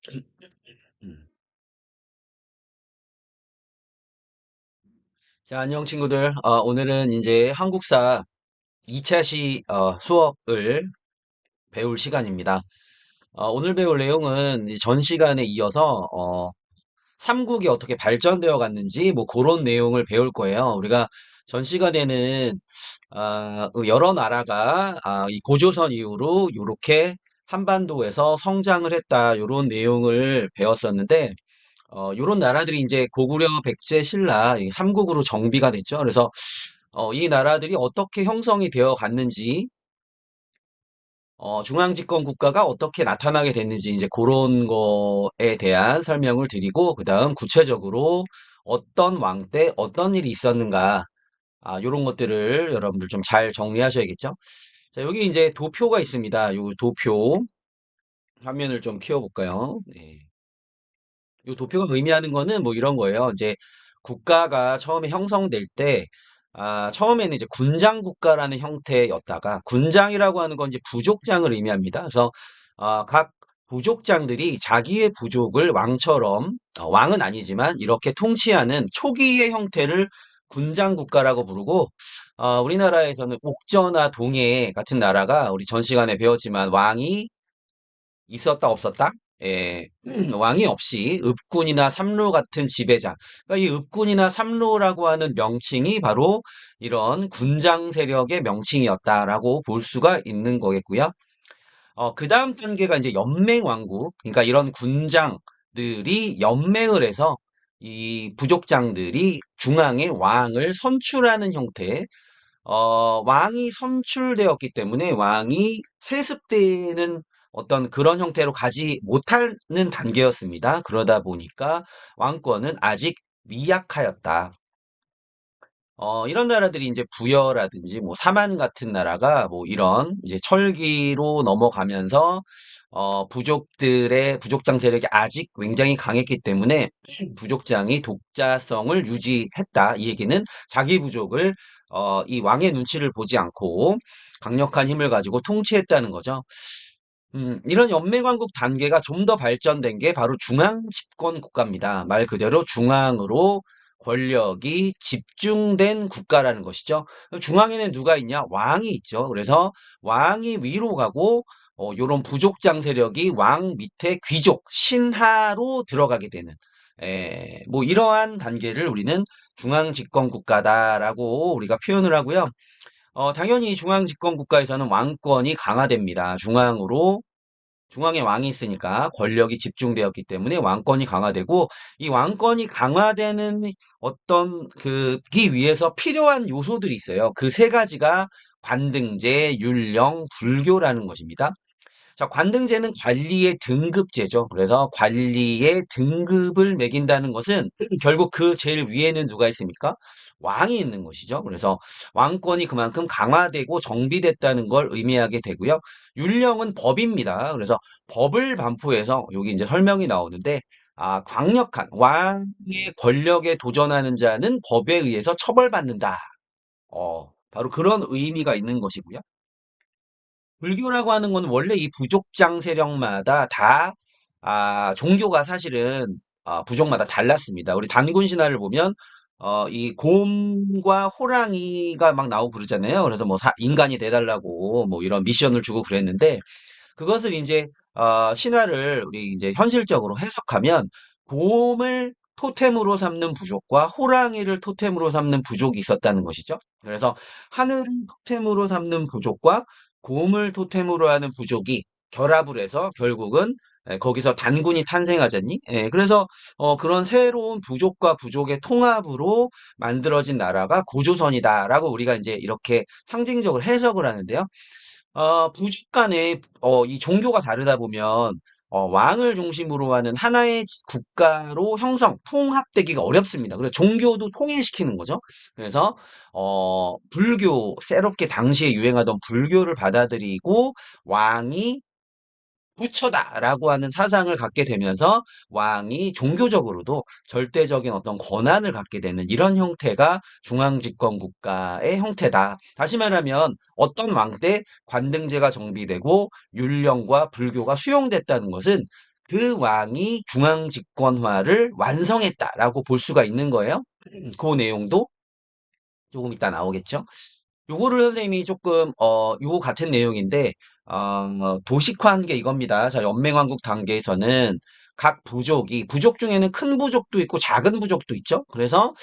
음. 자, 안녕 친구들. 오늘은 이제 한국사 2차 수업을 배울 시간입니다. 오늘 배울 내용은 이전 시간에 이어서 삼국이 어떻게 발전되어 갔는지 뭐 그런 내용을 배울 거예요. 우리가 전 시간에는 여러 나라가 이 고조선 이후로 이렇게 한반도에서 성장을 했다 이런 내용을 배웠었는데 요런 나라들이 이제 고구려, 백제, 신라 이 삼국으로 정비가 됐죠. 그래서 이 나라들이 어떻게 형성이 되어 갔는지, 중앙집권 국가가 어떻게 나타나게 됐는지 이제 그런 거에 대한 설명을 드리고, 그다음 구체적으로 어떤 왕 때 어떤 일이 있었는가, 요런 것들을 여러분들 좀 잘 정리하셔야겠죠. 자, 여기 이제 도표가 있습니다. 요 도표 화면을 좀 키워볼까요? 네. 이 도표가 의미하는 거는 뭐 이런 거예요. 이제 국가가 처음에 형성될 때, 처음에는 이제 군장 국가라는 형태였다가, 군장이라고 하는 건 이제 부족장을 의미합니다. 그래서 각 부족장들이 자기의 부족을 왕처럼, 왕은 아니지만 이렇게 통치하는 초기의 형태를 군장 국가라고 부르고, 우리나라에서는 옥저나 동해 같은 나라가 우리 전 시간에 배웠지만 왕이 있었다 없었다? 예, 왕이 없이 읍군이나 삼로 같은 지배자. 그러니까 이 읍군이나 삼로라고 하는 명칭이 바로 이런 군장 세력의 명칭이었다라고 볼 수가 있는 거겠고요. 그 다음 단계가 이제 연맹왕국. 그러니까 이런 군장들이 연맹을 해서 이 부족장들이 중앙에 왕을 선출하는 형태. 왕이 선출되었기 때문에 왕이 세습되는 어떤 그런 형태로 가지 못하는 단계였습니다. 그러다 보니까 왕권은 아직 미약하였다. 이런 나라들이 이제 부여라든지 뭐 사만 같은 나라가 뭐 이런 이제 철기로 넘어가면서 부족장 세력이 아직 굉장히 강했기 때문에 부족장이 독자성을 유지했다. 이 얘기는 자기 부족을 이 왕의 눈치를 보지 않고 강력한 힘을 가지고 통치했다는 거죠. 이런 연맹왕국 단계가 좀 더 발전된 게 바로 중앙 집권 국가입니다. 말 그대로 중앙으로 권력이 집중된 국가라는 것이죠. 중앙에는 누가 있냐? 왕이 있죠. 그래서 왕이 위로 가고, 요런 부족장 세력이 왕 밑에 귀족, 신하로 들어가게 되는, 뭐 이러한 단계를 우리는 중앙 집권 국가다라고 우리가 표현을 하고요. 당연히 중앙 집권 국가에서는 왕권이 강화됩니다. 중앙에 왕이 있으니까 권력이 집중되었기 때문에 왕권이 강화되고, 이 왕권이 강화되는 어떤 그기 위해서 필요한 요소들이 있어요. 그 세 가지가 관등제, 율령, 불교라는 것입니다. 자, 관등제는 관리의 등급제죠. 그래서 관리의 등급을 매긴다는 것은 결국 그 제일 위에는 누가 있습니까? 왕이 있는 것이죠. 그래서 왕권이 그만큼 강화되고 정비됐다는 걸 의미하게 되고요. 율령은 법입니다. 그래서 법을 반포해서 여기 이제 설명이 나오는데, 강력한 왕의 권력에 도전하는 자는 법에 의해서 처벌받는다. 바로 그런 의미가 있는 것이고요. 불교라고 하는 건 원래 이 부족장 세력마다 다, 종교가 사실은, 부족마다 달랐습니다. 우리 단군 신화를 보면, 이 곰과 호랑이가 막 나오고 그러잖아요. 그래서 뭐 인간이 돼달라고 뭐 이런 미션을 주고 그랬는데, 그것을 이제 신화를 우리 이제 현실적으로 해석하면 곰을 토템으로 삼는 부족과 호랑이를 토템으로 삼는 부족이 있었다는 것이죠. 그래서 하늘을 토템으로 삼는 부족과 곰을 토템으로 하는 부족이 결합을 해서 결국은 거기서 단군이 탄생하잖니? 그래서 그런 새로운 부족과 부족의 통합으로 만들어진 나라가 고조선이다라고 우리가 이제 이렇게 상징적으로 해석을 하는데요. 부족 간에 이 종교가 다르다 보면 왕을 중심으로 하는 하나의 국가로 통합되기가 어렵습니다. 그래서 종교도 통일시키는 거죠. 그래서 새롭게 당시에 유행하던 불교를 받아들이고 왕이 부처다라고 하는 사상을 갖게 되면서 왕이 종교적으로도 절대적인 어떤 권한을 갖게 되는 이런 형태가 중앙집권 국가의 형태다. 다시 말하면 어떤 왕 때 관등제가 정비되고 율령과 불교가 수용됐다는 것은 그 왕이 중앙집권화를 완성했다라고 볼 수가 있는 거예요. 그 내용도 조금 이따 나오겠죠. 요거를 선생님이 조금 요거 같은 내용인데 도식화한 게 이겁니다. 자, 연맹왕국 단계에서는 각 부족이 부족 중에는 큰 부족도 있고 작은 부족도 있죠. 그래서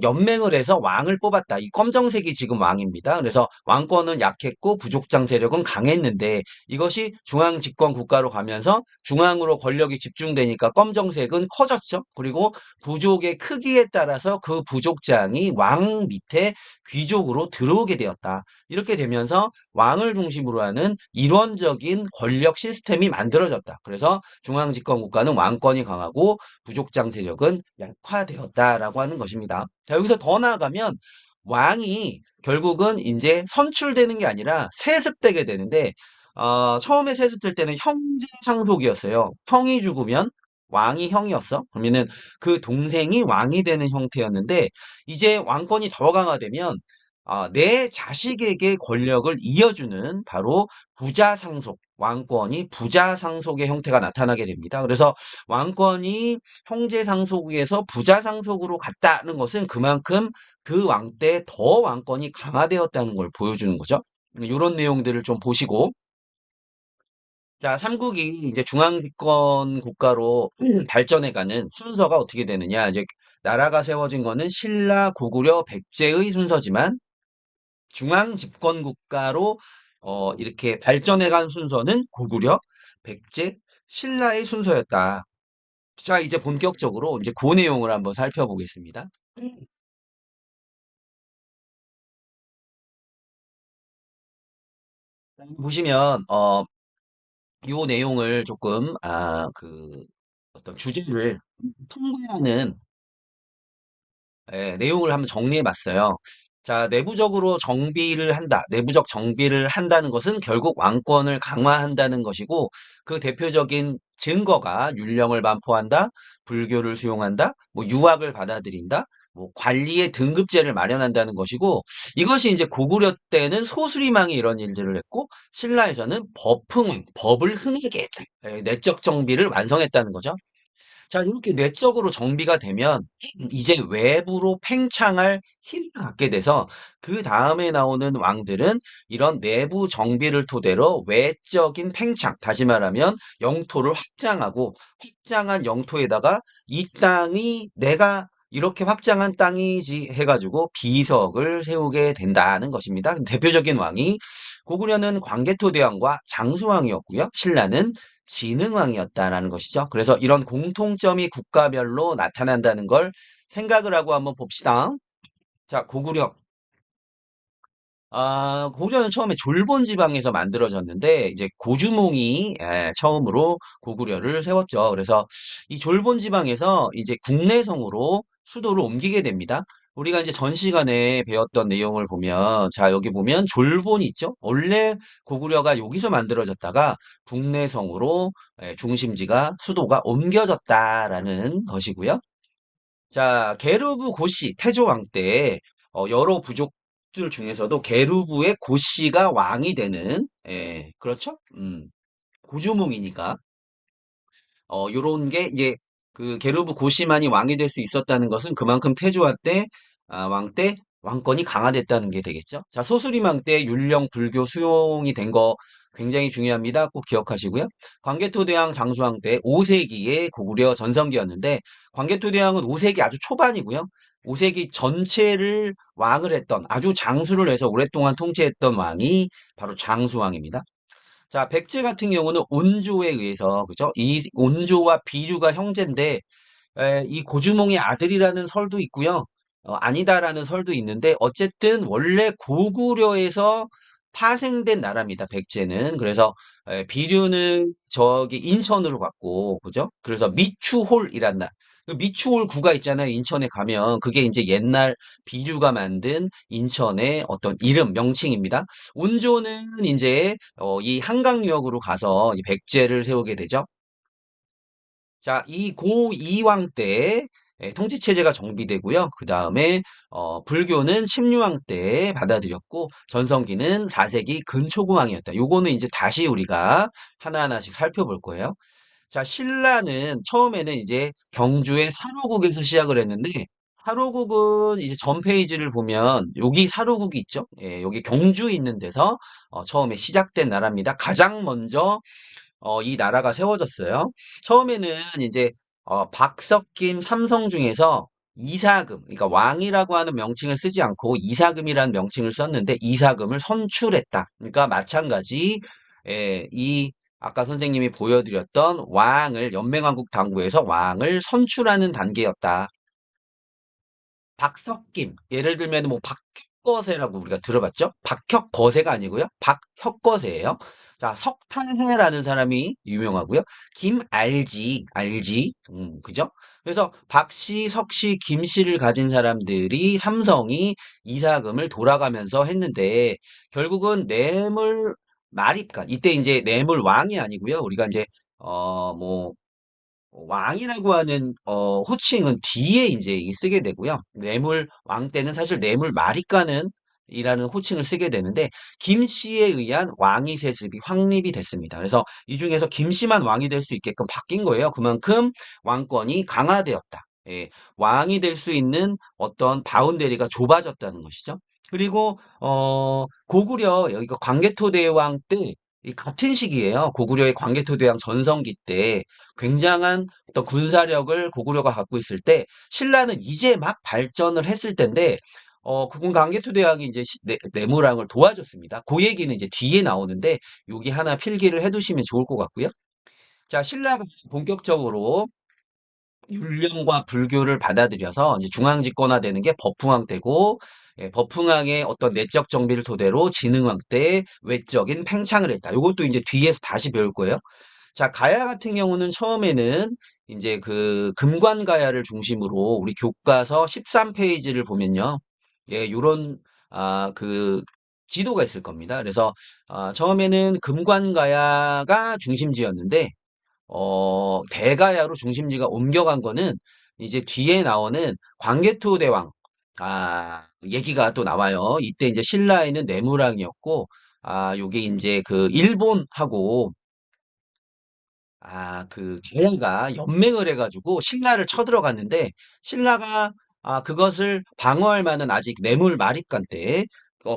연맹을 해서 왕을 뽑았다. 이 검정색이 지금 왕입니다. 그래서 왕권은 약했고 부족장 세력은 강했는데 이것이 중앙 집권 국가로 가면서 중앙으로 권력이 집중되니까 검정색은 커졌죠. 그리고 부족의 크기에 따라서 그 부족장이 왕 밑에 귀족으로 들어오게 되었다. 이렇게 되면서 왕을 중심으로 하는 일원적인 권력 시스템이 만들어졌다. 그래서 중앙집권 국가는 왕권이 강하고 부족장 세력은 약화되었다라고 하는 것입니다. 자, 여기서 더 나아가면 왕이 결국은 이제 선출되는 게 아니라 세습되게 되는데 처음에 세습될 때는 형제 상속이었어요. 형이 죽으면 왕이 형이었어. 그러면은 그 동생이 왕이 되는 형태였는데 이제 왕권이 더 강화되면 내 자식에게 권력을 이어주는 바로 부자상속, 왕권이 부자상속의 형태가 나타나게 됩니다. 그래서 왕권이 형제상속에서 부자상속으로 갔다는 것은 그만큼 그 왕 때 더 왕권이 강화되었다는 걸 보여주는 거죠. 이런 내용들을 좀 보시고 자, 삼국이 이제 중앙집권 국가로 발전해가는 순서가 어떻게 되느냐. 이제 나라가 세워진 거는 신라, 고구려, 백제의 순서지만 중앙집권 국가로 이렇게 발전해간 순서는 고구려, 백제, 신라의 순서였다. 자, 이제 본격적으로 이제 그 내용을 한번 살펴보겠습니다. 보시면 요 내용을 조금 어떤 주제를 통과하는 내용을 한번 정리해 봤어요. 자, 내부적으로 정비를 한다. 내부적 정비를 한다는 것은 결국 왕권을 강화한다는 것이고, 그 대표적인 증거가 율령을 반포한다, 불교를 수용한다, 뭐 유학을 받아들인다, 뭐 관리의 등급제를 마련한다는 것이고, 이것이 이제 고구려 때는 소수리망이 이런 일들을 했고, 신라에서는 법을 흥하게 했다. 내적 정비를 완성했다는 거죠. 자, 이렇게 내적으로 정비가 되면 이제 외부로 팽창할 힘을 갖게 돼서 그 다음에 나오는 왕들은 이런 내부 정비를 토대로 외적인 팽창, 다시 말하면 영토를 확장하고 확장한 영토에다가 이 땅이 내가 이렇게 확장한 땅이지 해가지고 비석을 세우게 된다는 것입니다. 대표적인 왕이 고구려는 광개토대왕과 장수왕이었고요. 신라는 진흥왕이었다라는 것이죠. 그래서 이런 공통점이 국가별로 나타난다는 걸 생각을 하고 한번 봅시다. 자, 고구려. 고구려는 처음에 졸본 지방에서 만들어졌는데 이제 고주몽이 처음으로 고구려를 세웠죠. 그래서 이 졸본 지방에서 이제 국내성으로 수도를 옮기게 됩니다. 우리가 이제 전 시간에 배웠던 내용을 보면 자, 여기 보면 졸본이 있죠. 원래 고구려가 여기서 만들어졌다가 국내성으로 중심지가 수도가 옮겨졌다라는 것이고요. 자, 게르부 고씨 태조왕 때 여러 부족들 중에서도 게르부의 고씨가 왕이 되는 그렇죠? 고주몽이니까 요런 게 이제 그 게르부 고씨만이 왕이 될 수 있었다는 것은 그만큼 태조와 때 왕 때 왕권이 강화됐다는 게 되겠죠. 자, 소수리망 때 율령 불교 수용이 된 거 굉장히 중요합니다. 꼭 기억하시고요. 광개토대왕 장수왕 때 5세기의 고구려 전성기였는데 광개토대왕은 5세기 아주 초반이고요. 5세기 전체를 왕을 했던 아주 장수를 해서 오랫동안 통치했던 왕이 바로 장수왕입니다. 자, 백제 같은 경우는 온조에 의해서, 그죠? 이 온조와 비류가 형제인데, 이 고주몽의 아들이라는 설도 있고요. 아니다라는 설도 있는데, 어쨌든 원래 고구려에서 파생된 나라입니다. 백제는. 그래서 비류는 저기 인천으로 갔고, 그죠? 그래서 미추홀이란 그 미추홀 구가 있잖아요. 인천에 가면 그게 이제 옛날 비류가 만든 인천의 어떤 이름, 명칭입니다. 온조는 이제 이 한강유역으로 가서 이 백제를 세우게 되죠. 자, 이 고2왕 때 통치 체제가 정비되고요. 그 다음에 불교는 침류왕 때 받아들였고 전성기는 4세기 근초고왕이었다. 요거는 이제 다시 우리가 하나하나씩 살펴볼 거예요. 자, 신라는 처음에는 이제 경주의 사로국에서 시작을 했는데, 사로국은 이제 전 페이지를 보면 여기 사로국이 있죠? 예, 여기 경주 있는 데서 처음에 시작된 나라입니다. 가장 먼저 이 나라가 세워졌어요. 처음에는 이제 박석김 삼성 중에서 이사금, 그러니까 왕이라고 하는 명칭을 쓰지 않고 이사금이라는 명칭을 썼는데 이사금을 선출했다. 그러니까 마찬가지 이 아까 선생님이 보여드렸던 왕을 연맹왕국 당국에서 왕을 선출하는 단계였다. 박석김. 예를 들면 뭐 박혁거세라고 우리가 들어봤죠? 박혁거세가 아니고요. 박혁거세예요. 자, 석탄해라는 사람이 유명하고요. 김알지, 알지, 그죠? 그래서 박씨, 석씨, 김씨를 가진 사람들이 삼성이 이사금을 돌아가면서 했는데 결국은 뇌물 마립간 이때 이제 뇌물 왕이 아니고요. 우리가 이제 뭐 왕이라고 하는 호칭은 뒤에 이제 쓰게 되고요. 뇌물 왕 때는 사실 뇌물 마리까는 이라는 호칭을 쓰게 되는데 김씨에 의한 왕위 세습이 확립이 됐습니다. 그래서 이 중에서 김씨만 왕이 될 수 있게끔 바뀐 거예요. 그만큼 왕권이 강화되었다. 예, 왕이 될 수 있는 어떤 바운더리가 좁아졌다는 것이죠. 그리고 고구려 여기가 광개토대왕 때 이 같은 시기예요. 고구려의 광개토대왕 전성기 때 굉장한 어떤 군사력을 고구려가 갖고 있을 때 신라는 이제 막 발전을 했을 때인데 그군 강개토대왕이 이제 내무랑을 도와줬습니다. 그 얘기는 이제 뒤에 나오는데 여기 하나 필기를 해두시면 좋을 것 같고요. 자, 신라가 본격적으로 율령과 불교를 받아들여서 이제 중앙 집권화되는 게 법흥왕 때고 법흥왕의 어떤 내적 정비를 토대로 진흥왕 때 외적인 팽창을 했다. 이것도 이제 뒤에서 다시 배울 거예요. 자, 가야 같은 경우는 처음에는 이제 그 금관가야를 중심으로 우리 교과서 13페이지를 보면요. 예, 요런, 그 지도가 있을 겁니다. 그래서, 처음에는 금관가야가 중심지였는데, 대가야로 중심지가 옮겨간 거는 이제 뒤에 나오는 광개토 대왕, 얘기가 또 나와요. 이때 이제 신라에는 내무랑이었고, 요게 이제 그 일본하고 그 계야가 연맹을 해가지고 신라를 쳐들어갔는데 신라가 그것을 방어할 만한 아직 뇌물 마립간 때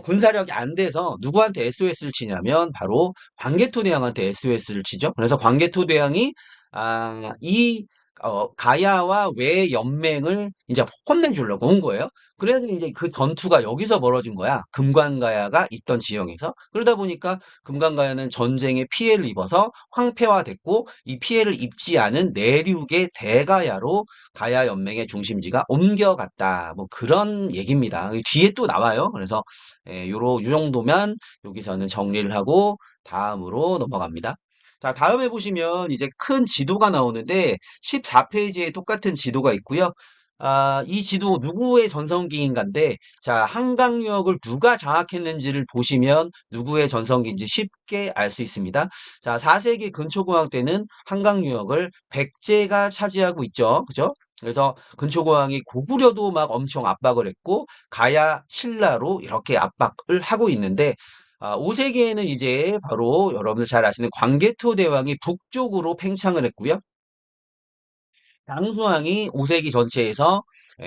군사력이 안 돼서 누구한테 SOS를 치냐면 바로 광개토대왕한테 SOS를 치죠. 그래서 광개토대왕이 이 가야와 외 연맹을 이제 혼내주려고 온 거예요. 그래서 이제 그 전투가 여기서 벌어진 거야. 금관가야가 있던 지형에서. 그러다 보니까 금강가야는 전쟁에 피해를 입어서 황폐화됐고 이 피해를 입지 않은 내륙의 대가야로 가야 연맹의 중심지가 옮겨갔다. 뭐 그런 얘기입니다. 뒤에 또 나와요. 그래서 요 정도면 여기서는 정리를 하고 다음으로 넘어갑니다. 자, 다음에 보시면 이제 큰 지도가 나오는데 14페이지에 똑같은 지도가 있고요. 이 지도 누구의 전성기인가인데 자, 한강유역을 누가 장악했는지를 보시면 누구의 전성기인지 쉽게 알 수 있습니다. 자, 4세기 근초고왕 때는 한강유역을 백제가 차지하고 있죠. 그죠? 그래서 근초고왕이 고구려도 막 엄청 압박을 했고 가야 신라로 이렇게 압박을 하고 있는데 5세기에는 이제 바로 여러분들 잘 아시는 광개토 대왕이 북쪽으로 팽창을 했고요. 장수왕이 5세기 전체에서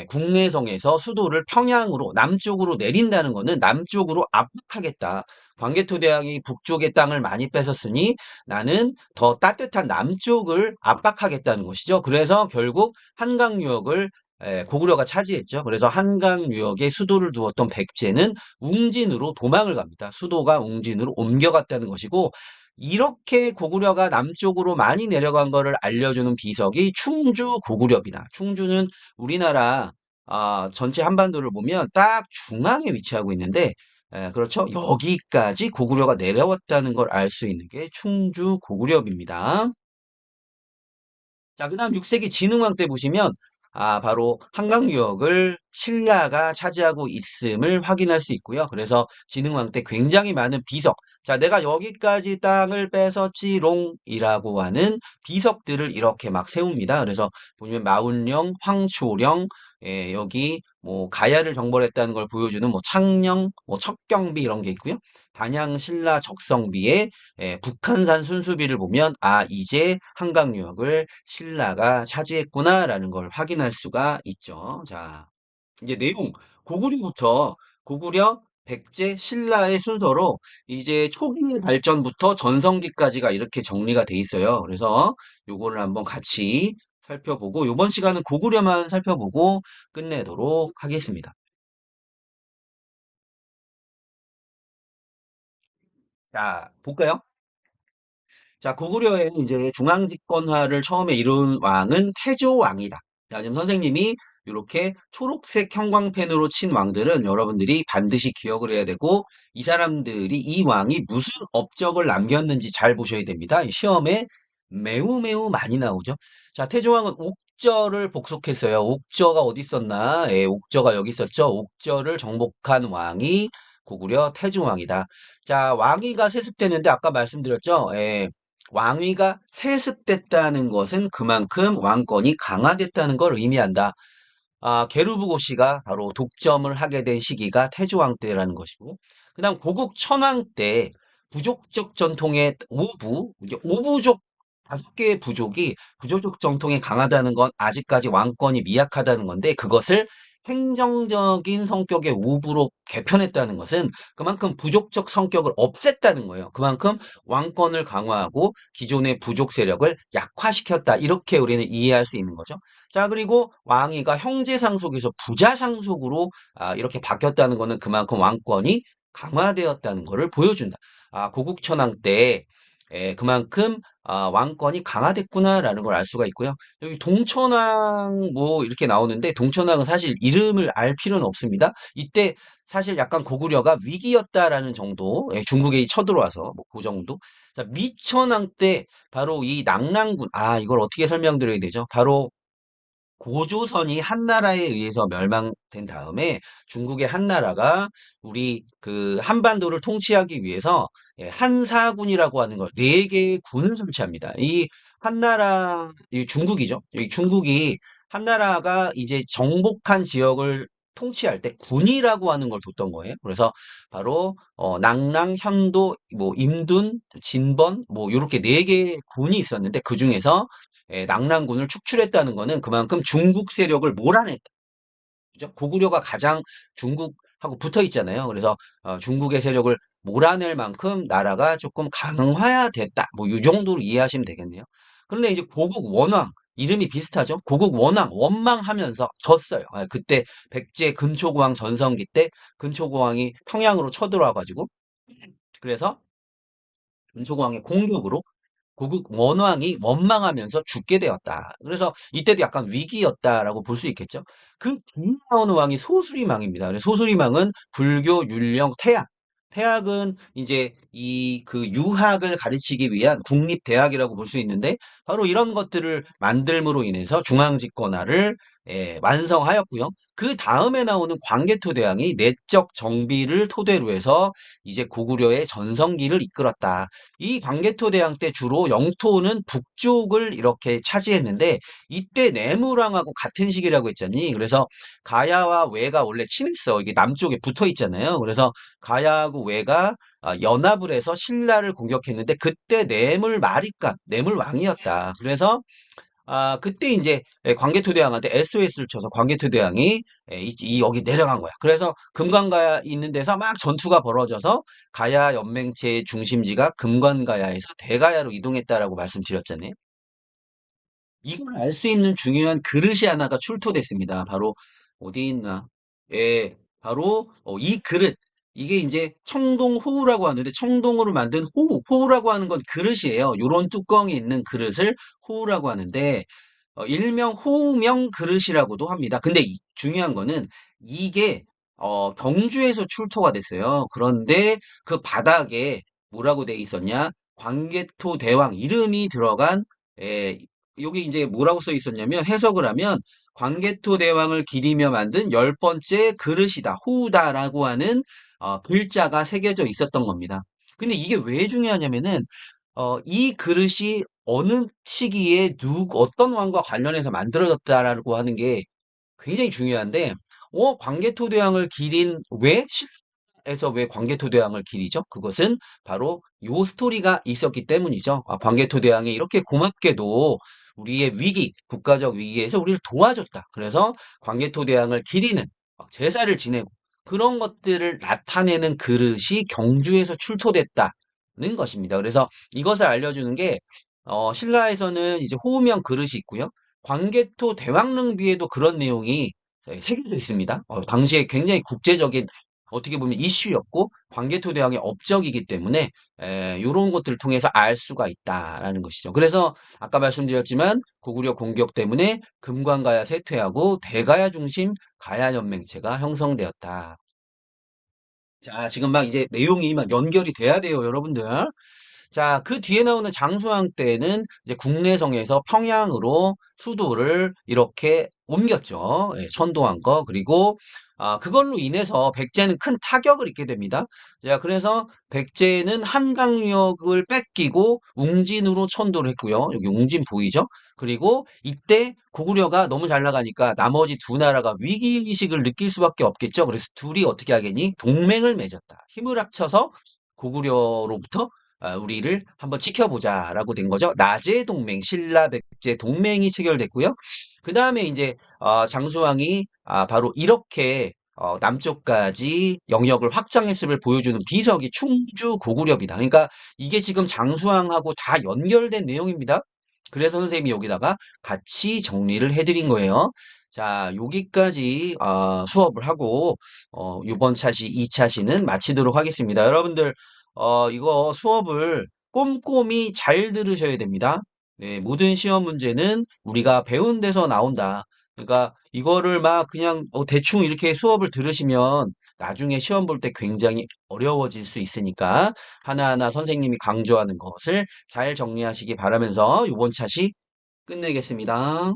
국내성에서 수도를 평양으로 남쪽으로 내린다는 것은 남쪽으로 압박하겠다. 광개토대왕이 북쪽의 땅을 많이 뺏었으니 나는 더 따뜻한 남쪽을 압박하겠다는 것이죠. 그래서 결국 한강유역을 고구려가 차지했죠. 그래서 한강유역에 수도를 두었던 백제는 웅진으로 도망을 갑니다. 수도가 웅진으로 옮겨갔다는 것이고 이렇게 고구려가 남쪽으로 많이 내려간 거를 알려주는 비석이 충주 고구려입니다. 충주는 우리나라 전체 한반도를 보면 딱 중앙에 위치하고 있는데 그렇죠? 여기까지 고구려가 내려왔다는 걸 알 수 있는 게 충주 고구려입니다. 자, 그다음 6세기 진흥왕 때 보시면 바로 한강유역을 신라가 차지하고 있음을 확인할 수 있고요. 그래서 진흥왕 때 굉장히 많은 비석, 자, 내가 여기까지 땅을 뺏었지롱이라고 하는 비석들을 이렇게 막 세웁니다. 그래서 보면 마운령, 황초령, 여기 뭐 가야를 정벌했다는 걸 보여주는 뭐 창령, 뭐 척경비 이런 게 있고요. 단양 신라 적성비에 북한산 순수비를 보면 아 이제 한강유역을 신라가 차지했구나라는 걸 확인할 수가 있죠. 자, 이제 내용 고구려부터 고구려, 백제, 신라의 순서로 이제 초기 발전부터 전성기까지가 이렇게 정리가 돼 있어요. 그래서 요거를 한번 같이 살펴보고 요번 시간은 고구려만 살펴보고 끝내도록 하겠습니다. 자, 볼까요? 자, 고구려의 이제 중앙집권화를 처음에 이룬 왕은 태조왕이다. 자, 지금 선생님이 이렇게 초록색 형광펜으로 친 왕들은 여러분들이 반드시 기억을 해야 되고, 이 사람들이, 이 왕이 무슨 업적을 남겼는지 잘 보셔야 됩니다. 시험에 매우 매우 많이 나오죠. 자, 태조왕은 옥저를 복속했어요. 옥저가 어디 있었나? 예, 옥저가 여기 있었죠. 옥저를 정복한 왕이 고구려 태조왕이다. 자, 왕위가 세습되는데 아까 말씀드렸죠. 예, 왕위가 세습됐다는 것은 그만큼 왕권이 강화됐다는 걸 의미한다. 아, 게르부고시가 바로 독점을 하게 된 시기가 태조왕 때라는 것이고, 그다음 고국 천왕 때 부족적 전통의 오부, 이제 오부족 다섯 개의 부족이 부족적 전통이 강하다는 건 아직까지 왕권이 미약하다는 건데 그것을 행정적인 성격의 우부로 개편했다는 것은 그만큼 부족적 성격을 없앴다는 거예요. 그만큼 왕권을 강화하고 기존의 부족 세력을 약화시켰다. 이렇게 우리는 이해할 수 있는 거죠. 자, 그리고 왕위가 형제 상속에서 부자 상속으로 이렇게 바뀌었다는 것은 그만큼 왕권이 강화되었다는 것을 보여준다. 아, 고국천왕 때 그만큼 왕권이 강화됐구나라는 걸 알 수가 있고요. 여기 동천왕 뭐 이렇게 나오는데 동천왕은 사실 이름을 알 필요는 없습니다. 이때 사실 약간 고구려가 위기였다라는 정도, 중국에 쳐들어와서 뭐 그 정도. 자, 미천왕 때 바로 이 낙랑군, 이걸 어떻게 설명드려야 되죠? 바로 고조선이 한나라에 의해서 멸망된 다음에 중국의 한나라가 우리 그 한반도를 통치하기 위해서 한사군이라고 하는 걸 네 개의 군을 설치합니다. 이 한나라, 이 중국이죠. 이 중국이 한나라가 이제 정복한 지역을 통치할 때 군이라고 하는 걸 뒀던 거예요. 그래서 바로 낭랑, 현도, 뭐 임둔, 진번 뭐 이렇게 네 개의 군이 있었는데 그 중에서 낙랑군을 축출했다는 거는 그만큼 중국 세력을 몰아냈다. 그죠? 고구려가 가장 중국하고 붙어 있잖아요. 그래서 중국의 세력을 몰아낼 만큼 나라가 조금 강화됐다. 뭐 이 정도로 이해하시면 되겠네요. 그런데 이제 고국 원왕 이름이 비슷하죠? 고국 원왕 원망하면서 졌어요. 그때 백제 근초고왕 전성기 때 근초고왕이 평양으로 쳐들어와 가지고 그래서 근초고왕의 공격으로 고국 원왕이 원망하면서 죽게 되었다. 그래서 이때도 약간 위기였다라고 볼 수 있겠죠. 그 뒤에 나오는 왕이 소수리망입니다. 소수리망은 불교, 율령, 태학. 태학은 이제 이 그 유학을 가르치기 위한 국립대학이라고 볼 수 있는데 바로 이런 것들을 만들므로 인해서 중앙집권화를 완성하였고요. 그 다음에 나오는 광개토대왕이 내적 정비를 토대로 해서 이제 고구려의 전성기를 이끌었다. 이 광개토대왕 때 주로 영토는 북쪽을 이렇게 차지했는데 이때 내무랑하고 같은 시기라고 했잖니. 그래서 가야와 외가 원래 친했어. 이게 남쪽에 붙어 있잖아요. 그래서 가야하고 외가 연합을 해서 신라를 공격했는데 그때 뇌물 마리값, 뇌물 왕이었다. 그래서 그때 이제 광개토대왕한테 SOS를 쳐서 광개토대왕이 여기 내려간 거야. 그래서 금관가야 있는 데서 막 전투가 벌어져서 가야 연맹체의 중심지가 금관가야에서 대가야로 이동했다라고 말씀드렸잖아요. 이걸 알 수 있는 중요한 그릇이 하나가 출토됐습니다. 바로 어디 있나? 예, 바로 이 그릇. 이게 이제 청동호우라고 하는데 청동으로 만든 호우, 호우라고 하는 건 그릇이에요. 요런 뚜껑이 있는 그릇을 호우라고 하는데 일명 호우명 그릇이라고도 합니다. 근데 중요한 거는 이게 경주에서 출토가 됐어요. 그런데 그 바닥에 뭐라고 돼 있었냐? 광개토 대왕 이름이 들어간 여기 이제 뭐라고 써 있었냐면 해석을 하면 광개토 대왕을 기리며 만든 열 번째 그릇이다. 호우다라고 하는 글자가 새겨져 있었던 겁니다. 근데 이게 왜 중요하냐면은 이 그릇이 어느 시기에 어떤 왕과 관련해서 만들어졌다라고 하는 게 굉장히 중요한데, 광개토대왕을 기린 왜? 에서 왜 광개토대왕을 기리죠? 그것은 바로 요 스토리가 있었기 때문이죠. 광개토대왕이 이렇게 고맙게도 우리의 위기, 국가적 위기에서 우리를 도와줬다. 그래서 광개토대왕을 기리는 제사를 지내고 그런 것들을 나타내는 그릇이 경주에서 출토됐다는 것입니다. 그래서 이것을 알려주는 게 신라에서는 이제 호우명 그릇이 있고요. 광개토 대왕릉비에도 그런 내용이 새겨져 있습니다. 당시에 굉장히 국제적인 어떻게 보면 이슈였고 광개토대왕의 업적이기 때문에 이런 것들을 통해서 알 수가 있다라는 것이죠. 그래서 아까 말씀드렸지만 고구려 공격 때문에 금관가야 쇠퇴하고 대가야 중심 가야연맹체가 형성되었다. 자, 지금 막 이제 내용이 막 연결이 돼야 돼요, 여러분들. 자, 그 뒤에 나오는 장수왕 때는 이제 국내성에서 평양으로 수도를 이렇게 옮겼죠. 예, 천도한 거. 그리고 그걸로 인해서 백제는 큰 타격을 입게 됩니다. 자, 그래서 백제는 한강역을 뺏기고 웅진으로 천도를 했고요. 여기 웅진 보이죠? 그리고 이때 고구려가 너무 잘 나가니까 나머지 두 나라가 위기의식을 느낄 수밖에 없겠죠. 그래서 둘이 어떻게 하겠니? 동맹을 맺었다. 힘을 합쳐서 고구려로부터 우리를 한번 지켜보자라고 된 거죠. 나제 동맹, 신라 백제 동맹이 체결됐고요. 그 다음에 이제 장수왕이 바로 이렇게 남쪽까지 영역을 확장했음을 보여주는 비석이 충주 고구려입니다. 그러니까 이게 지금 장수왕하고 다 연결된 내용입니다. 그래서 선생님이 여기다가 같이 정리를 해드린 거예요. 자, 여기까지 수업을 하고 이번 차시, 2차시는 마치도록 하겠습니다. 여러분들 이거 수업을 꼼꼼히 잘 들으셔야 됩니다. 네, 모든 시험 문제는 우리가 배운 데서 나온다. 그러니까 이거를 막 그냥 대충 이렇게 수업을 들으시면 나중에 시험 볼 때 굉장히 어려워질 수 있으니까 하나하나 선생님이 강조하는 것을 잘 정리하시기 바라면서 이번 차시 끝내겠습니다.